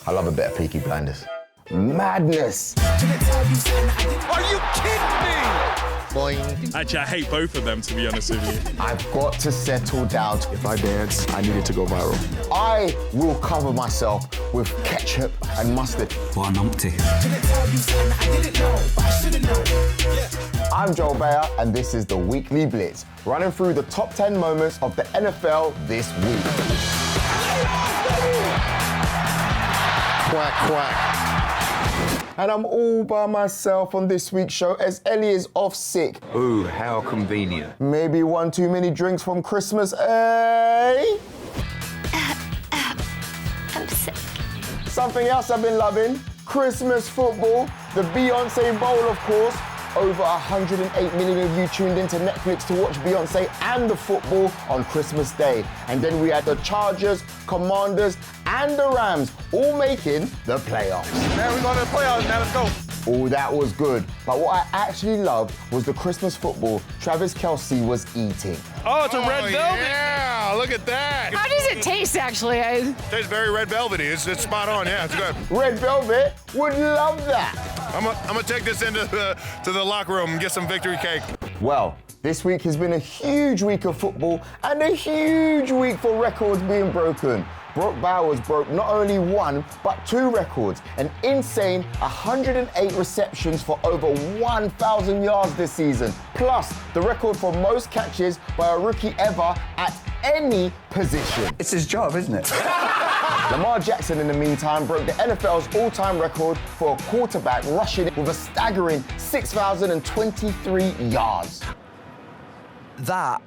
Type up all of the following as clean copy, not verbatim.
I love a bit of Peaky Blinders. Madness! Are you kidding me? Boing. Actually, I hate both of them, to be honest with you. I've got to settle down. If I dance, I need it to go viral. I will cover myself with ketchup and mustard. What a numpty. I'm Joel Bayer, and this is the Weekly Blitz, running through the top 10 moments of the NFL this week. Quack, quack. And I'm all by myself on this week's show as Ellie is off sick. Ooh, how convenient. Maybe one too many drinks from Christmas, eh? I'm sick. Something else I've been loving, Christmas football, the Beyoncé Bowl, of course. Over 108 million of you tuned into Netflix to watch Beyoncé and the football on Christmas Day. And then we had the Chargers, Commanders, and the Rams all making the playoffs. Man, we're going to the playoffs, man. Let's go. Oh, that was good. But what I actually loved was the Christmas football Travis Kelce was eating. Oh, it's a red velvet. Yeah, look at that. How does it taste, actually? It tastes very red velvety. It's spot on. Yeah, it's good. Red Velvet would love that. I'm gonna take this into the locker room and get some victory cake. Well, this week has been a huge week of football and a huge week for records being broken. Brock Bowers broke not only one, but two records. An insane 108 receptions for over 1,000 yards this season. Plus, the record for most catches by a rookie ever at any position. It's his job, isn't it? Lamar Jackson, in the meantime, broke the NFL's all-time record for a quarterback rushing with a staggering 6,023 yards. That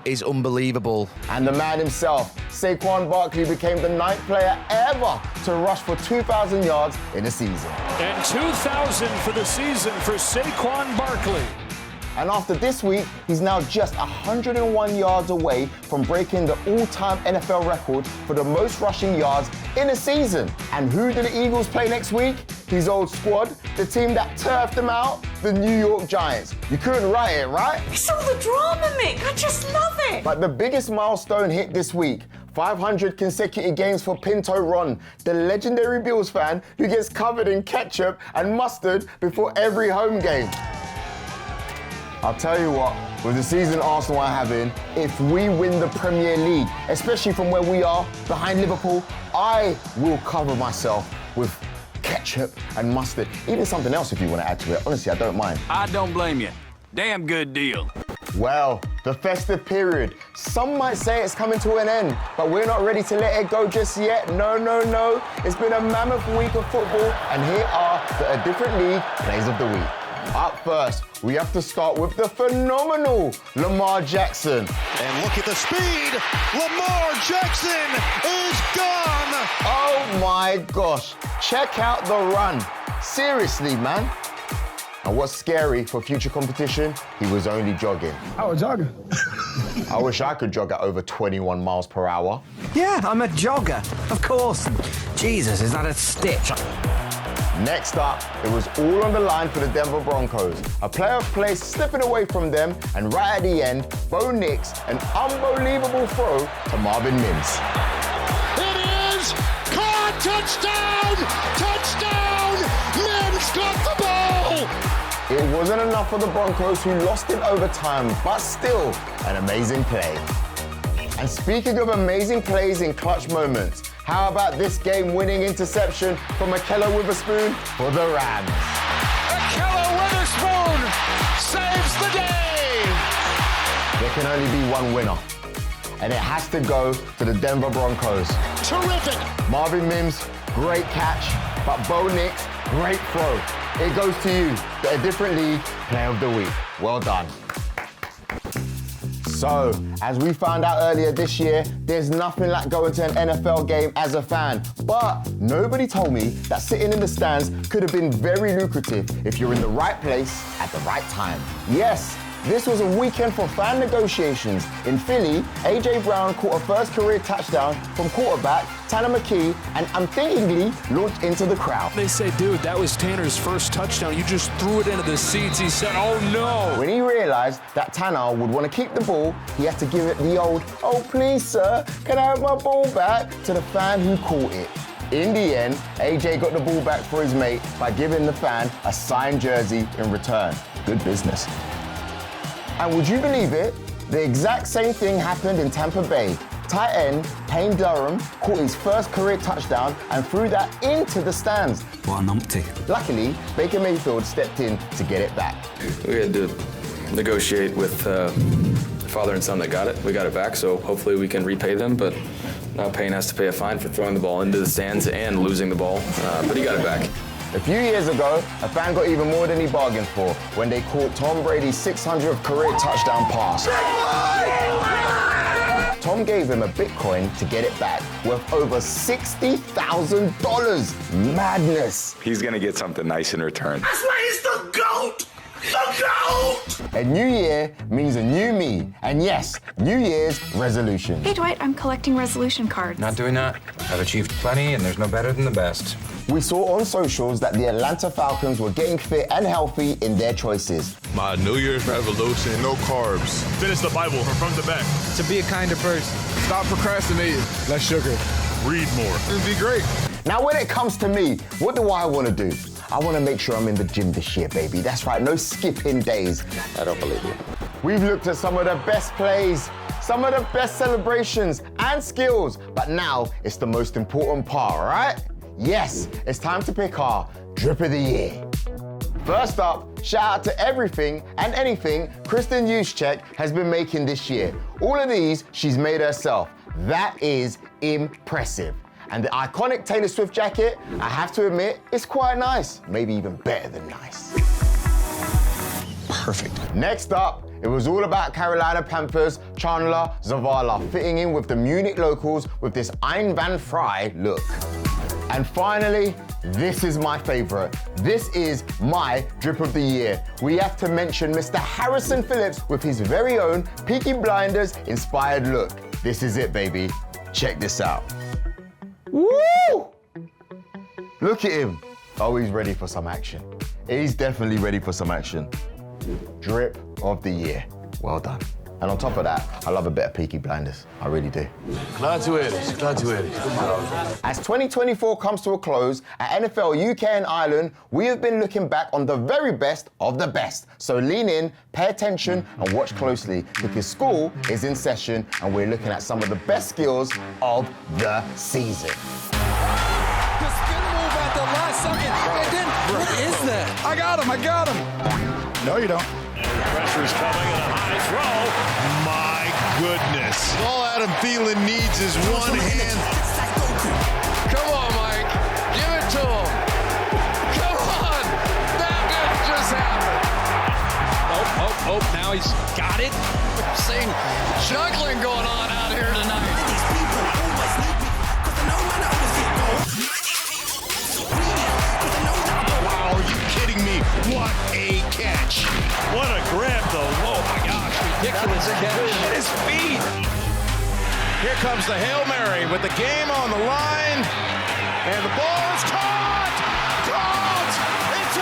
is unbelievable. And the man himself, Saquon Barkley, became the 9th player ever to rush for 2,000 yards in a season. And 2,000 for the season for Saquon Barkley. And after this week, he's now just 101 yards away from breaking the all-time NFL record for the most rushing yards in a season. And who do the Eagles play next week? His old squad, the team that turfed him out, the New York Giants. You couldn't write it, right? It's all the drama, Mick. I just love it. But the biggest milestone hit this week. 500 consecutive games for Pinto Ron, the legendary Bills fan who gets covered in ketchup and mustard before every home game. I'll tell you what, with the season Arsenal are having, if we win the Premier League, especially from where we are, behind Liverpool, I will cover myself with ketchup and mustard. Even something else if you want to add to it. Honestly, I don't mind. I don't blame you. Damn good deal. Well, the festive period. Some might say it's coming to an end, but we're not ready to let it go just yet. No, no, no. It's been a mammoth week of football, and here are the different league plays of the week. Up first, we have to start with the phenomenal Lamar Jackson. And look at the speed. Lamar Jackson is gone. Oh my gosh, check out the run. Seriously, man. And what's scary for future competition, he was only jogging. I was jogging. I wish I could jog at over 21 miles per hour. Yeah, I'm a jogger, of course. Jesus, is that a stitch? Next up, it was all on the line for the Denver Broncos. A playoff play slipping away from them, and right at the end, Bo Nix, an unbelievable throw to Marvin Mims. It is caught. Touchdown! Touchdown! Mims got the ball. It wasn't enough for the Broncos, who lost in overtime, but still an amazing play. And speaking of amazing plays in clutch moments, how about this game-winning interception from Ahkello Witherspoon for the Rams? Ahkello Witherspoon saves the day. There can only be one winner, and it has to go to the Denver Broncos. Terrific. Marvin Mims, great catch, but Bo Nix, great throw. It goes to you, the different league player of the week. Well done. So, as we found out earlier this year, there's nothing like going to an NFL game as a fan. But nobody told me that sitting in the stands could have been very lucrative if you're in the right place at the right time. Yes, this was a weekend for fan negotiations. In Philly, A.J. Brown caught a first career touchdown from quarterback Tanner McKee and unthinkingly launched into the crowd. They say, dude, that was Tanner's first touchdown. You just threw it into the seats. He said, oh no. When he realized that Tanner would want to keep the ball, he had to give it the old, oh please sir, can I have my ball back, to the fan who caught it. In the end, AJ got the ball back for his mate by giving the fan a signed jersey in return. Good business. And would you believe it? The exact same thing happened in Tampa Bay. Tight end Payne Durham caught his first career touchdown and threw that into the stands. What a numpty. Luckily, Baker Mayfield stepped in to get it back. We had to negotiate with the father and son that got it. We got it back, so hopefully we can repay them, but now Payne has to pay a fine for throwing the ball into the stands and losing the ball, but he got it back. A few years ago, a fan got even more than he bargained for when they caught Tom Brady's 600th career touchdown pass. Tom gave him a Bitcoin to get it back, worth over $60,000. Madness. He's gonna get something nice in return. That's why he's the GOAT! The GOAT! A new year means a new me. And yes, New Year's resolution. Hey, Dwight, I'm collecting resolution cards. Not doing that. I've achieved plenty, and there's no better than the best. We saw on socials that the Atlanta Falcons were getting fit and healthy in their choices. My New Year's resolution, no carbs. Finish the Bible from front to back. To be a kinder person. Stop procrastinating. Less sugar. Read more. It'd be great. Now, when it comes to me, what do I want to do? I want to make sure I'm in the gym this year, baby. That's right, no skipping days. I don't believe you. We've looked at some of the best plays, some of the best celebrations and skills, but now it's the most important part, all right? Yes, it's time to pick our Drip of the Year. First up, shout out to everything and anything Kristen Juszczyk has been making this year. All of these she's made herself. That is impressive. And the iconic Taylor Swift jacket, I have to admit, is quite nice. Maybe even better than nice. Perfect. Next up, it was all about Carolina Panthers' Chandler Zavala fitting in with the Munich locals with this Einwandfrei look. And finally, this is my favorite. This is my Drip of the Year. We have to mention Mr. Harrison Phillips with his very own Peaky Blinders inspired look. This is it, baby. Check this out. Woo! Look at him. Oh, he's ready for some action. He's definitely ready for some action. Drip of the Year. Well done. And on top of that, I love a bit of Peaky Blinders. I really do. Glad to hear this. Glad to hear this. As 2024 comes to a close, at NFL UK and Ireland, we have been looking back on the very best of the best. So lean in, pay attention, and watch closely because school is in session and we're looking at some of the best skills of the season. The spin move at the last second. And then, what is that? I got him. No, you don't. Pressure's coming and a high throw. My goodness. All Adam Thielen needs is one hand. Come on, Mike. Give it to him. Come on. That didn't just happen. Oh, now he's got it. Seeing juggling going on out here tonight. Wow, are you kidding me? What a catch. What a grab, though. Oh, my gosh. Ridiculous catch. At his feet. Here comes the Hail Mary with the game on the line. And the ball is caught! Caught! It's a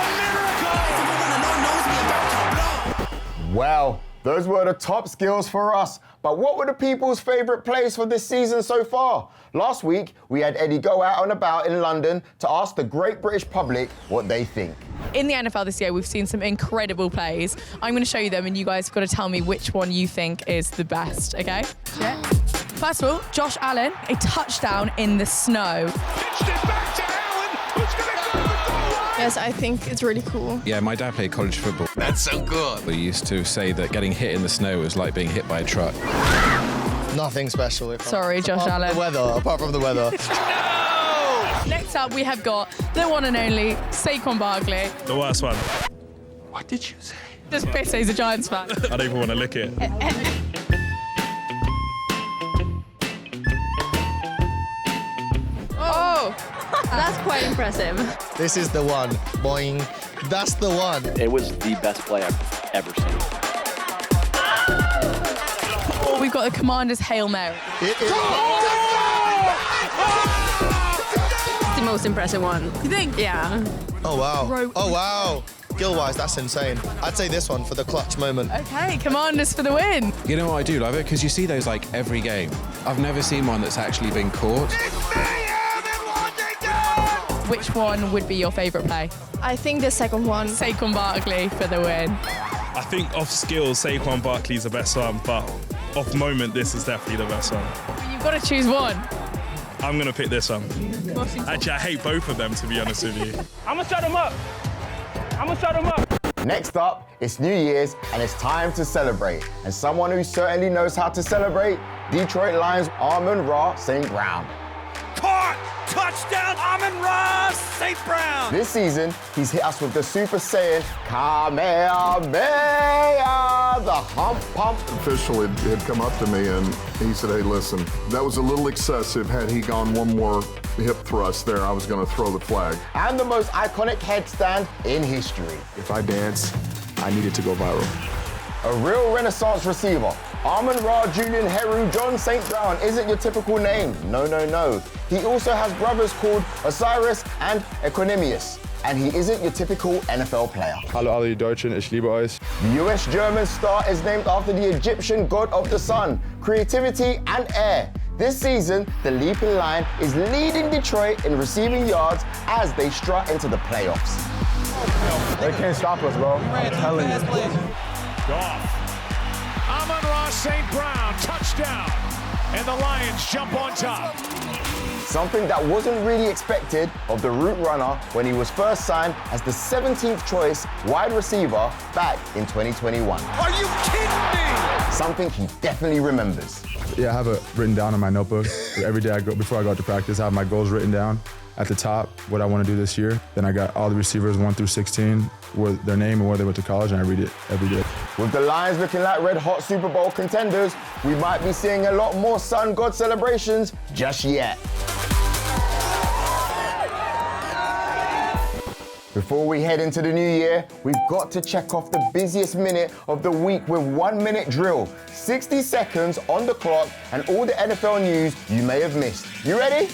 miracle! Well, those were the top skills for us. But what were the people's favorite plays for this season so far? Last week, we had Eddie go out and about in London to ask the great British public what they think. In the NFL this year, we've seen some incredible plays. I'm going to show you them, and you guys have got to tell me which one you think is the best, okay? Yeah. First of all, Josh Allen, a touchdown in the snow. Pitched it back to Allen, who's going to go to the goal line. Yes, I think it's really cool. Yeah, my dad played college football. That's so good. We used to say that getting hit in the snow was like being hit by a truck. Nothing special. Sorry, Josh Allen. Apart from the weather. Next up, we have got the one and only Saquon Barkley. The worst one. What did you say? Just piss, he's a Giants fan. I don't even want to lick it. Oh, that's quite impressive. This is the one. Boing. That's the one. It was the best play I've ever seen. Oh, we've got the Commander's Hail Mary. It's the most impressive one. You think? Yeah. Oh, wow. Oh, wow. Skill-wise, that's insane. I'd say this one for the clutch moment. Okay, Commanders for the win. You know what I do love it? Because you see those like every game. I've never seen one that's actually been caught. It's mayhem in Washington! which one would be your favourite play? I think the second one. Saquon Barkley for the win. I think off skills, Saquon Barkley's the best one, but off moment, this is definitely the best one. But you've got to choose one. I'm going to pick this one. Actually, I hate both of them, to be honest with you. I'm going to shut him up. Next up, it's New Year's and it's time to celebrate. And someone who certainly knows how to celebrate, Detroit Lions Amon-Ra St. Brown. Caught! Touchdown, Amon-Ra St. Brown! This season, he's hit us with the Super Saiyan Kamehameha, the hump pump. Official had come up to me and he said, hey, listen, that was a little excessive. Had he gone one more hip thrust there, I was going to throw the flag. And the most iconic headstand in history. If I dance, I need it to go viral. A real Renaissance receiver. Amon-Ra Julian Heru John St. Brown isn't your typical name. No, no, no. He also has brothers called Osiris and Equanimous. And he isn't your typical NFL player. Hallo alle Deutschen, ich liebe euch. The US-German star is named after the Egyptian god of the sun, creativity and air. This season, the Leaping Lion is leading Detroit in receiving yards as they strut into the playoffs. They can't stop us, bro. I'm telling you. Goff. Amon-Ra St. Brown, touchdown. And the Lions jump on top. Something that wasn't really expected of the route runner when he was first signed as the 17th choice wide receiver back in 2021. Are you kidding me? Something he definitely remembers. Yeah, I have it written down in my notebook. Every day before I go out to practice, I have my goals written down. At the top, what I want to do this year. Then I got all the receivers 1 through 16, with their name and where they went to college, and I read it every day. With the Lions looking like red-hot Super Bowl contenders, we might be seeing a lot more Sun God celebrations just yet. Before we head into the new year, we've got to check off the busiest minute of the week with 1 minute drill. 60 seconds on the clock and all the NFL news you may have missed. You ready?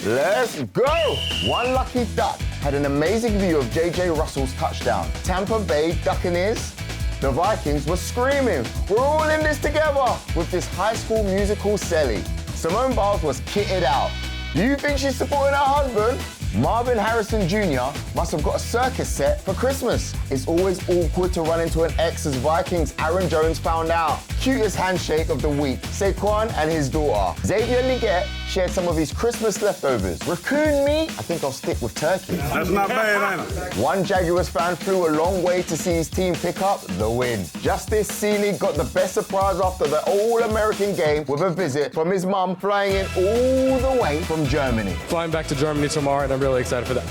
Let's go! One lucky duck had an amazing view of J.J. Russell's touchdown. Tampa Bay Buccaneers. The Vikings were screaming, we're all in this together, with this High School Musical Sally. Simone Biles was kitted out. You think she's supporting her husband? Marvin Harrison Jr. must have got a circus set for Christmas. It's always awkward to run into an ex as Vikings Aaron Jones found out. Cutest handshake of the week, Saquon and his daughter. Xavier Leggett shared some of his Christmas leftovers. Raccoon meat? I think I'll stick with turkey. That's not bad, ain't it? One Jaguars fan flew a long way to see his team pick up the win. Justice Seeley got the best surprise after the All-American game with a visit from his mum flying in all the way from Germany. Flying back to Germany tomorrow, and I'm really excited for that.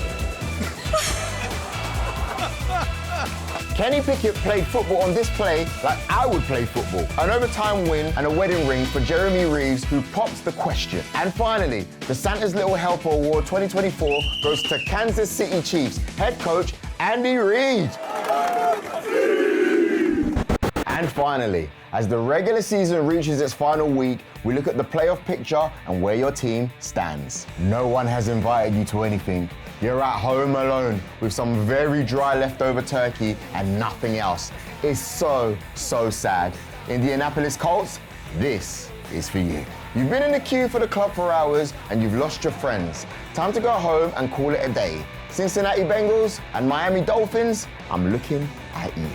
Kenny Pickett played football on this play like I would play football. An overtime win and a wedding ring for Jeremy Reeves, who pops the question. And finally, the Santa's Little Helper Award 2024 goes to Kansas City Chiefs head coach Andy Reid. And finally, as the regular season reaches its final week, we look at the playoff picture and where your team stands. No one has invited you to anything. You're at home alone with some very dry leftover turkey and nothing else. It's so, so sad. Indianapolis Colts, this is for you. You've been in the queue for the club for hours and you've lost your friends. Time to go home and call it a day. Cincinnati Bengals and Miami Dolphins, I'm looking at you.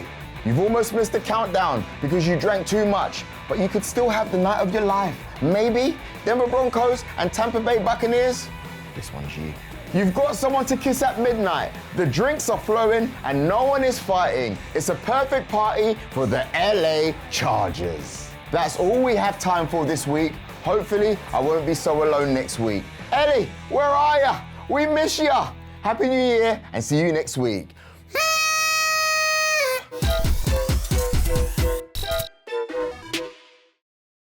You've almost missed the countdown because you drank too much, but you could still have the night of your life. Maybe Denver Broncos and Tampa Bay Buccaneers, this one's you. You've got someone to kiss at midnight. The drinks are flowing and no one is fighting. It's a perfect party for the LA Chargers. That's all we have time for this week. Hopefully, I won't be so alone next week. Ellie, where are ya? We miss ya. Happy New Year and see you next week.